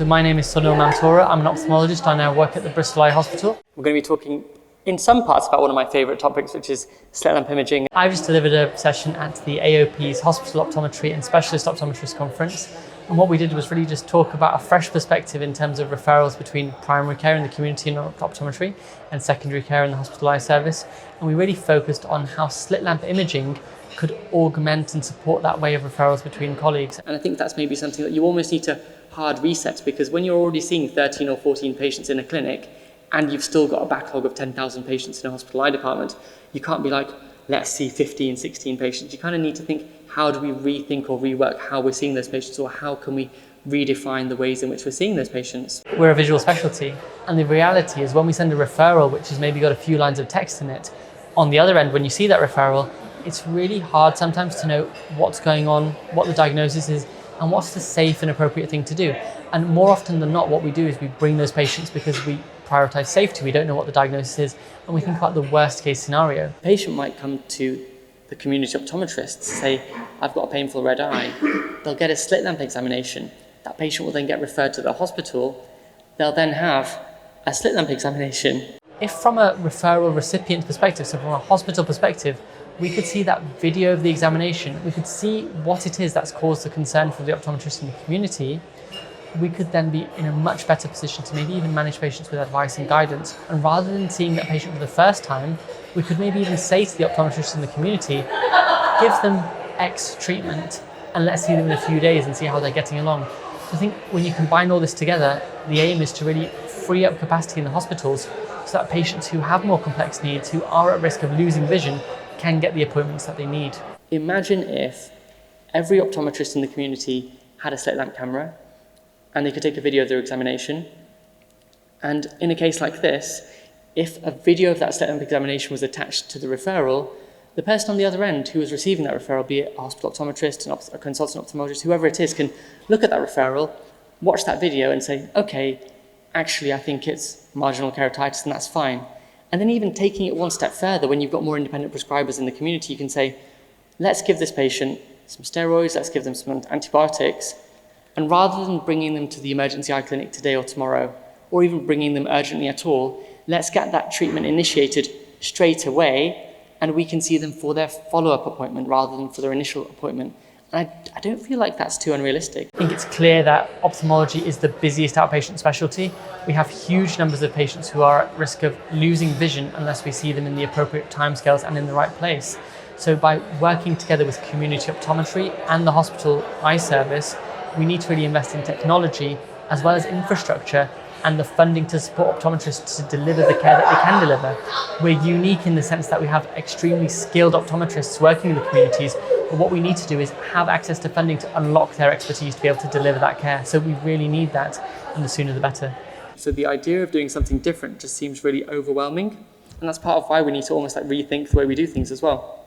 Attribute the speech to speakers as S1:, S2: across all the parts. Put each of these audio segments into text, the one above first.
S1: So my name is Sunil Mantora. I'm an ophthalmologist and I work at the Bristol Eye Hospital. We're going to be talking in some parts about one of my favourite topics, which is slit lamp imaging. I just delivered a session at the AOP's Hospital Optometry and Specialist Optometrist Conference. And what we did was really just talk about a fresh perspective in terms of referrals between primary care in the community and optometry and secondary care in the hospital eye service. And we really focused on how slit lamp imaging could augment and support that way of referrals between colleagues. And I think that's maybe something that you almost need to hard reset, because when you're already seeing 13 or 14 patients in a clinic and you've still got a backlog of 10,000 patients in a hospital eye department, you can't be like, let's see 15, 16 patients. You kind of need to think, how do we rethink or rework how we're seeing those patients, or how can we redefine the ways in which we're seeing those patients? We're a visual specialty, and the reality is when we send a referral, which has maybe got a few lines of text in it, on the other end, when you see that referral, it's really hard sometimes to know what's going on, what the diagnosis is, and what's the safe and appropriate thing to do. And more often than not, what we do is we bring those patients because we prioritize safety. We don't know what the diagnosis is, and we think about the worst case scenario. A patient might come to the community optometrist to say, I've got a painful red eye. They'll get a slit lamp examination. That patient will then get referred to the hospital. They'll then have a slit lamp examination. If from a referral recipient perspective, so from a hospital perspective, we could see that video of the examination, we could see what it is that's caused the concern for the optometrist in the community, we could then be in a much better position to maybe even manage patients with advice and guidance. And rather than seeing that patient for the first time, we could maybe even say to the optometrist in the community, give them X treatment and let's see them in a few days and see how they're getting along. So I think when you combine all this together, the aim is to really free up capacity in the hospitals so that patients who have more complex needs, who are at risk of losing vision, can get the appointments that they need. Imagine if every optometrist in the community had a slit lamp camera and they could take a video of their examination. And in a case like this, if a video of that slit lamp examination was attached to the referral, the person on the other end who was receiving that referral, be it a hospital optometrist, a consultant ophthalmologist, whoever it is, can look at that referral, watch that video and say, okay, actually I think it's marginal keratitis and that's fine. And then even taking it one step further, when you've got more independent prescribers in the community, you can say, let's give this patient some steroids, let's give them some antibiotics, and rather than bringing them to the emergency eye clinic today or tomorrow, or even bringing them urgently at all, let's get that treatment initiated straight away, and we can see them for their follow-up appointment rather than for their initial appointment. And I don't feel like that's too unrealistic. I think it's clear that ophthalmology is the busiest outpatient specialty. We have huge numbers of patients who are at risk of losing vision unless we see them in the appropriate timescales and in the right place. So by working together with community optometry and the hospital eye service, we need to really invest in technology as well as infrastructure and the funding to support optometrists to deliver the care that they can deliver. We're unique in the sense that we have extremely skilled optometrists working in the communities, but what we need to do is have access to funding to unlock their expertise to be able to deliver that care. So we really need that, and the sooner the better. So the idea of doing something different just seems really overwhelming, and that's part of why we need to almost like rethink the way we do things as well.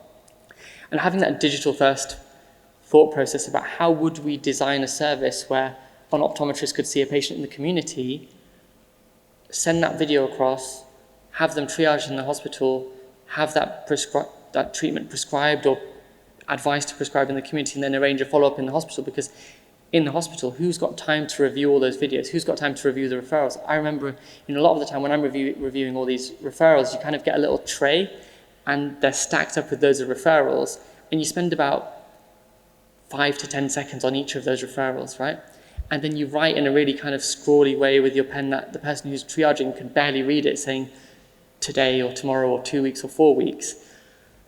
S1: And having that digital first thought process about how would we design a service where an optometrist could see a patient in the community, send that video across, have them triaged in the hospital, have that treatment prescribed or advice to prescribe in the community, and then arrange a follow-up in the hospital, because in the hospital, who's got time to review all those videos? Who's got time to review the referrals? I remember, a lot of the time when I'm reviewing all these referrals, you kind of get a little tray and they're stacked up with those referrals, and you spend about 5 to 10 seconds on each of those referrals, right? And then you write in a really kind of scrawly way with your pen that the person who's triaging can barely read it, saying today or tomorrow or 2 weeks or 4 weeks.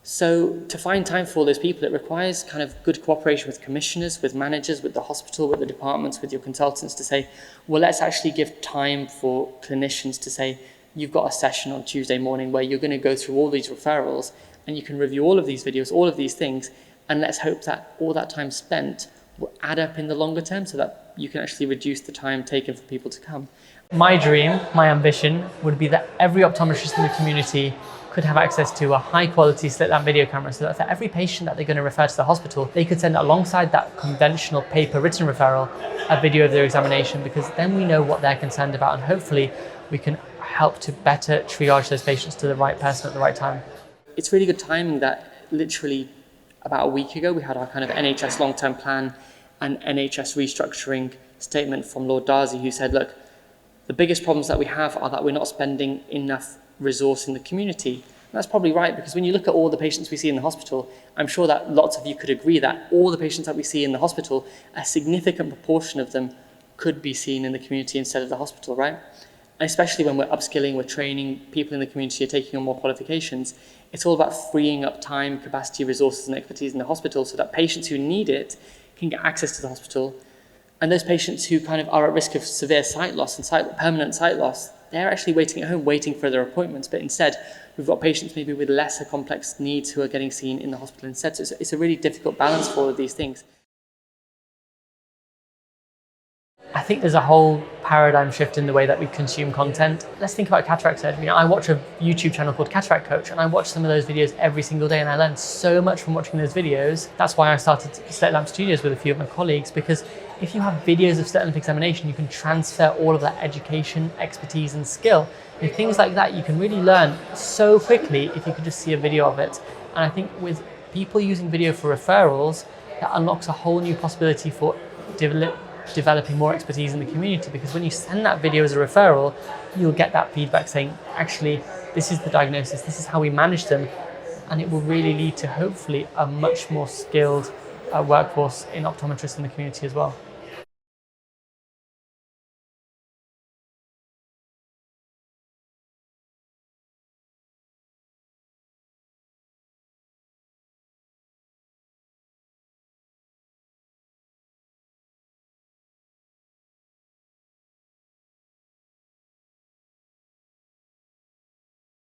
S1: So to find time for all those people, it requires kind of good cooperation with commissioners, with managers, with the hospital, with the departments, with your consultants to say, well, let's actually give time for clinicians to say, you've got a session on Tuesday morning where you're going to go through all these referrals and you can review all of these videos, all of these things, and let's hope that all that time spent will add up in the longer term so that you can actually reduce the time taken for people to come. My dream, my ambition, would be that every optometrist in the community could have access to a high quality slit lamp video camera, so that for every patient that they're going to refer to the hospital, they could send alongside that conventional paper written referral a video of their examination, because then we know what they're concerned about and hopefully we can help to better triage those patients to the right person at the right time. It's really good timing that literally about a week ago we had our kind of NHS long-term plan and NHS restructuring statement from Lord Darcy, who said, look, the biggest problems that we have are that we're not spending enough resource in the community. And that's probably right, because when you look at all the patients we see in the hospital, I'm sure that lots of you could agree that all the patients that we see in the hospital, a significant proportion of them could be seen in the community instead of the hospital, right? And especially when we're upskilling, we're training, people in the community are taking on more qualifications, it's all about freeing up time, capacity, resources and expertise in the hospital so that patients who need it can get access to the hospital. And those patients who kind of are at risk of severe sight loss and permanent sight loss, they're actually waiting at home, waiting for their appointments. But instead, we've got patients maybe with lesser complex needs who are getting seen in the hospital instead. So it's a really difficult balance for all of these things. I think there's a whole paradigm shift in the way that we consume content. Let's think about cataract surgery. I watch a YouTube channel called Cataract Coach, and I watch some of those videos every single day, and I learn so much from watching those videos. That's why I started Slit Lamp Studios with a few of my colleagues, because if you have videos of slit lamp examination, you can transfer all of that education, expertise and skill. And things like that you can really learn so quickly if you could just see a video of it. And I think with people using video for referrals, that unlocks a whole new possibility for developing more expertise in the community, because when you send that video as a referral, you'll get that feedback saying, actually, this is the diagnosis, this is how we manage them, and it will really lead to hopefully a much more skilled workforce in optometrists in the community as well.